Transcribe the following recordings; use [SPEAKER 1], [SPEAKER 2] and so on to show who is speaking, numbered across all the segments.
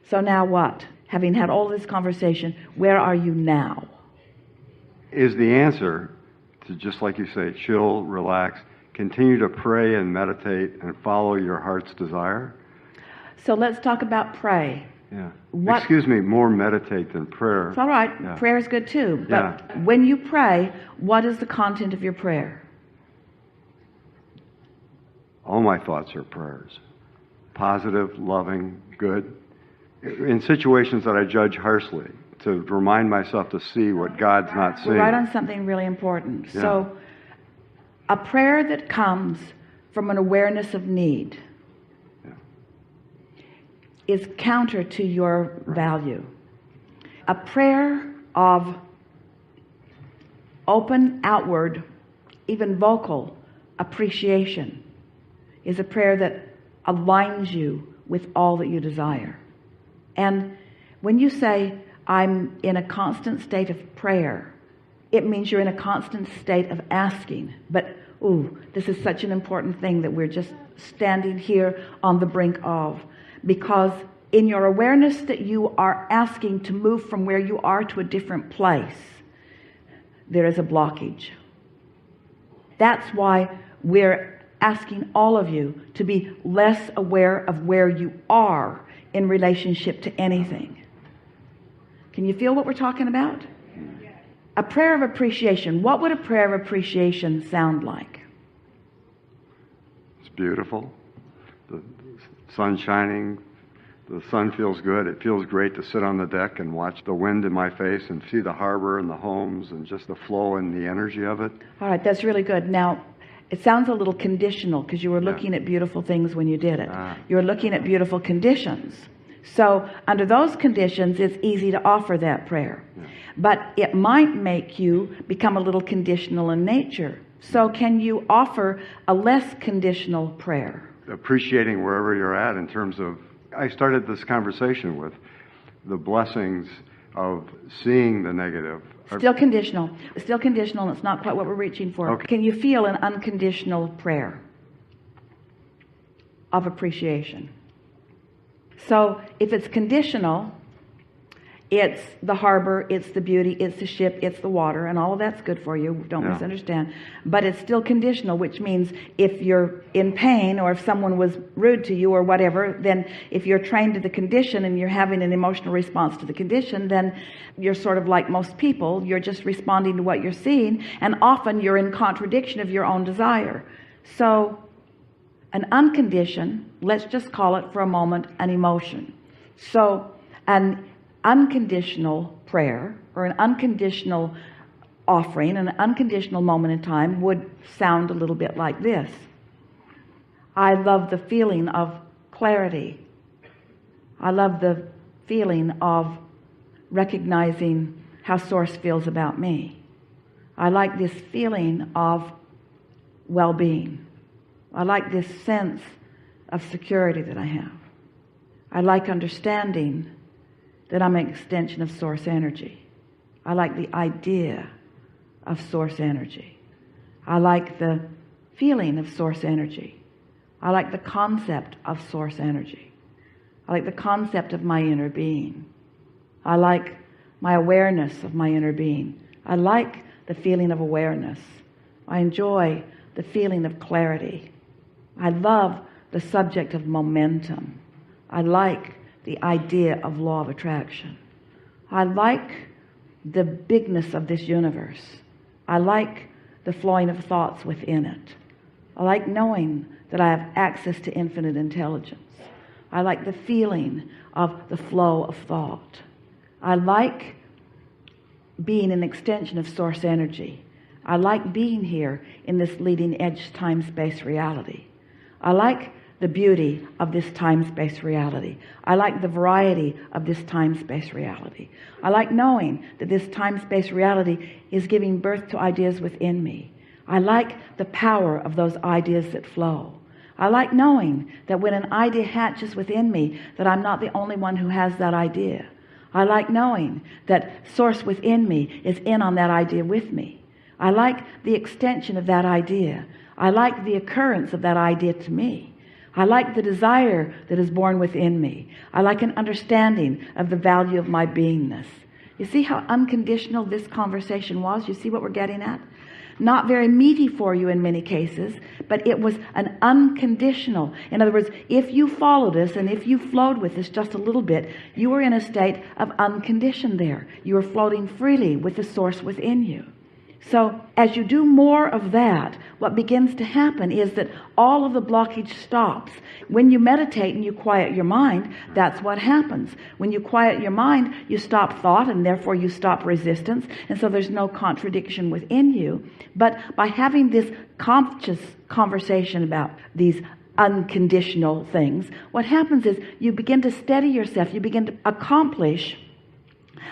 [SPEAKER 1] So now what? Having had all this conversation, where are you now?
[SPEAKER 2] Is the answer to, just like you say, chill, relax, continue to pray and meditate and follow your heart's desire?
[SPEAKER 1] So let's talk about pray.
[SPEAKER 2] Yeah. Excuse me, more meditate than prayer.
[SPEAKER 1] It's all right.
[SPEAKER 2] Yeah.
[SPEAKER 1] Prayer is good too. But when you pray, what is the content of your prayer?
[SPEAKER 2] All my thoughts are prayers. Positive, loving, good. In situations that I judge harshly, to remind myself to see what God's not seeing.
[SPEAKER 1] We're right on something really important.
[SPEAKER 2] Yeah.
[SPEAKER 1] So a prayer that comes from an awareness of need is counter to your value. A prayer of open, outward, even vocal appreciation is a prayer that aligns you with all that you desire. And when you say, I'm in a constant state of prayer, it means you're in a constant state of asking. But, this is such an important thing that we're just standing here on the brink of. Because in your awareness that you are asking to move from where you are to a different place, there is a blockage. That's why we're asking all of you to be less aware of where you are in relationship to anything. Can you feel what we're talking about? A prayer of appreciation. What would a prayer of appreciation sound like?
[SPEAKER 2] It's beautiful. The sun's shining. The sun feels good. It feels great to sit on the deck and watch the wind in my face and see the harbor and the homes and just the flow and the energy of it.
[SPEAKER 1] All right, that's really good. Now, it sounds a little conditional because you were looking at beautiful things when you did it. You were looking at beautiful conditions. So under those conditions, it's easy to offer that prayer. But it might make you become a little conditional in nature. So can you offer a less conditional prayer?
[SPEAKER 2] Appreciating wherever you're at in terms of, I started this conversation with the blessings of seeing the negative.
[SPEAKER 1] Still conditional. Still conditional, and it's not quite what we're reaching for.
[SPEAKER 2] Okay.
[SPEAKER 1] Can you feel an unconditional prayer of appreciation? So if it's conditional, it's the harbor, it's the beauty, it's the ship, it's the water, and all of that's good for you. Don't misunderstand. But it's still conditional, which means if you're in pain or if someone was rude to you or whatever, then if you're trained to the condition and you're having an emotional response to the condition, then you're sort of like most people. You're just responding to what you're seeing, and often you're in contradiction of your own desire. So an unconditioned, let's just call it for a moment, an emotion. So an unconditional prayer or an unconditional offering, an unconditional moment in time would sound a little bit like this. I love the feeling of clarity. I love the feeling of recognizing how Source feels about me. I like this feeling of well-being. I like this sense of security that I have. I like understanding that I'm an extension of Source energy. I like the idea of Source energy. I like the feeling of Source energy. I like the concept of Source energy. I like the concept of my inner being. I like my awareness of my inner being. I like the feeling of awareness. I enjoy the feeling of clarity. I love the subject of momentum. I like the idea of law of attraction. I like the bigness of this universe. I like the flowing of thoughts within it. I like knowing that I have access to infinite intelligence. I like the feeling of the flow of thought. I like being an extension of Source energy. I like being here in this leading edge time-space reality. I like the beauty of this time-space reality. I like the variety of this time-space reality. I like knowing that this time-space reality is giving birth to ideas within me. I like the power of those ideas that flow. I like knowing that when an idea hatches within me, that I'm not the only one who has that idea. I like knowing that Source within me is in on that idea with me. I like the extension of that idea. I like the occurrence of that idea to me. I like the desire that is born within me. I like an understanding of the value of my beingness. You see how unconditional this conversation was? You see what we're getting at? Not very meaty for you in many cases, but it was an unconditional. In other words, if you followed us and if you flowed with us just a little bit, you were in a state of unconditioned there. You were floating freely with the source within you. So as you do more of that, what begins to happen is that all of the blockage stops. When you meditate and you quiet your mind, that's what happens. When you quiet your mind, you stop thought, and therefore you stop resistance, and so there's no contradiction within you. But by having this conscious conversation about these unconditional things, what happens is you begin to steady yourself. You begin to accomplish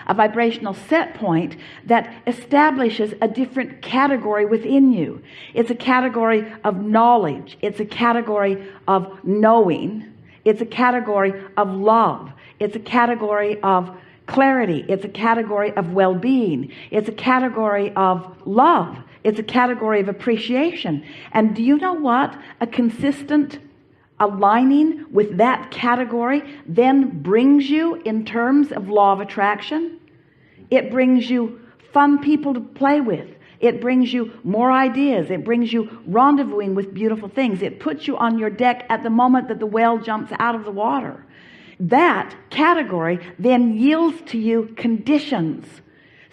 [SPEAKER 1] a vibrational set point that establishes a different category within you. It's a category of knowledge. It's a category of knowing. It's a category of love. It's a category of clarity. It's a category of well-being. It's a category of love. It's a category of appreciation. And do you know what? A consistent aligning with that category then brings you, in terms of law of attraction, it brings you fun people to play with. It brings you more ideas. It brings you rendezvousing with beautiful things. It puts you on your deck at the moment that the whale jumps out of the water. That category then yields to you conditions.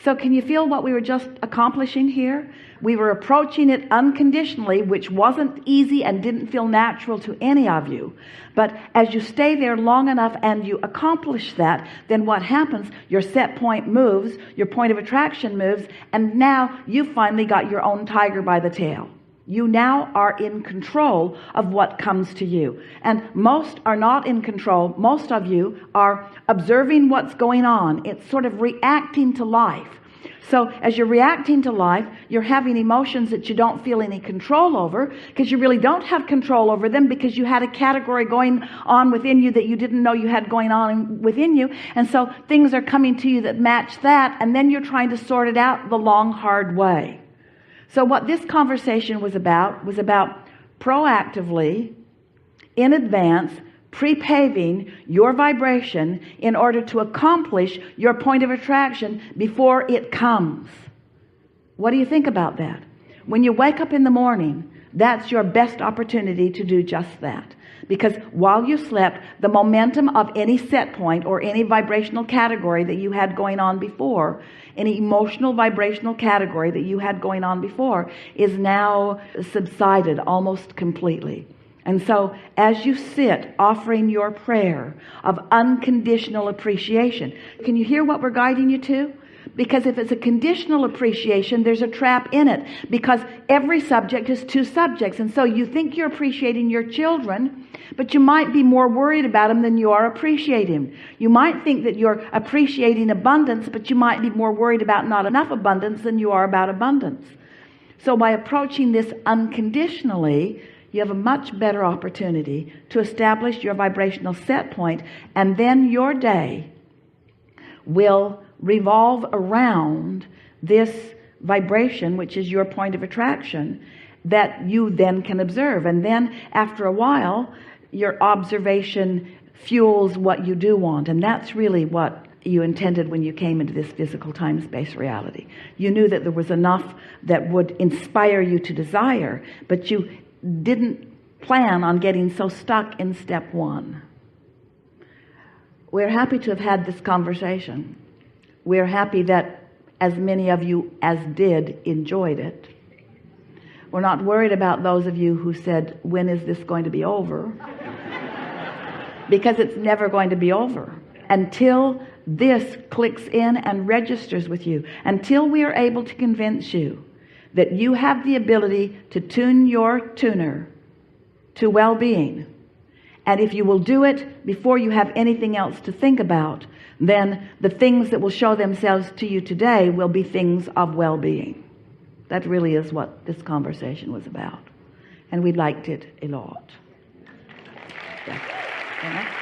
[SPEAKER 1] So can you feel what we were just accomplishing here? We were approaching it unconditionally, which wasn't easy and didn't feel natural to any of you. But as you stay there long enough and you accomplish that, then what happens? Your set point moves, your point of attraction moves, and now you finally got your own tiger by the tail. You now are in control of what comes to you. And most are not in control. Most of you are observing what's going on. It's sort of reacting to life. So as you're reacting to life, you're having emotions that you don't feel any control over, because you really don't have control over them, because you had a category going on within you that you didn't know you had going on within you. And so things are coming to you that match that, and then you're trying to sort it out the long, hard way. So what this conversation was about proactively, in advance, pre-paving your vibration in order to accomplish your point of attraction before it comes. What do you think about that? When you wake up in the morning, that's your best opportunity to do just that. Because while you slept, the momentum of any set point or any vibrational category that you had going on before, any emotional vibrational category that you had going on before, is now subsided almost completely. And so as you sit offering your prayer of unconditional appreciation, can you hear what we're guiding you to? Because if it's a conditional appreciation, there's a trap in it, because every subject is two subjects. And so you think you're appreciating your children, but you might be more worried about them than you are appreciating them. You might think that you're appreciating abundance, but you might be more worried about not enough abundance than you are about abundance. So by approaching this unconditionally, you have a much better opportunity to establish your vibrational set point, and then your day will revolve around this vibration, which is your point of attraction, that you then can observe. And then after a while, your observation fuels what you do want. And that's really what you intended when you came into this physical time-space reality. You knew that there was enough that would inspire you to desire, but you didn't plan on getting so stuck in step one. We're happy to have had this conversation. We're happy that as many of you as did enjoyed it. We're not worried about those of you who said, when is this going to be over? Because it's never going to be over until this clicks in and registers with you, until we are able to convince you that you have the ability to tune your tuner to well-being. And if you will do it before you have anything else to think about, then the things that will show themselves to you today will be things of well-being. That really is what this conversation was about. And we liked it a lot. Yeah.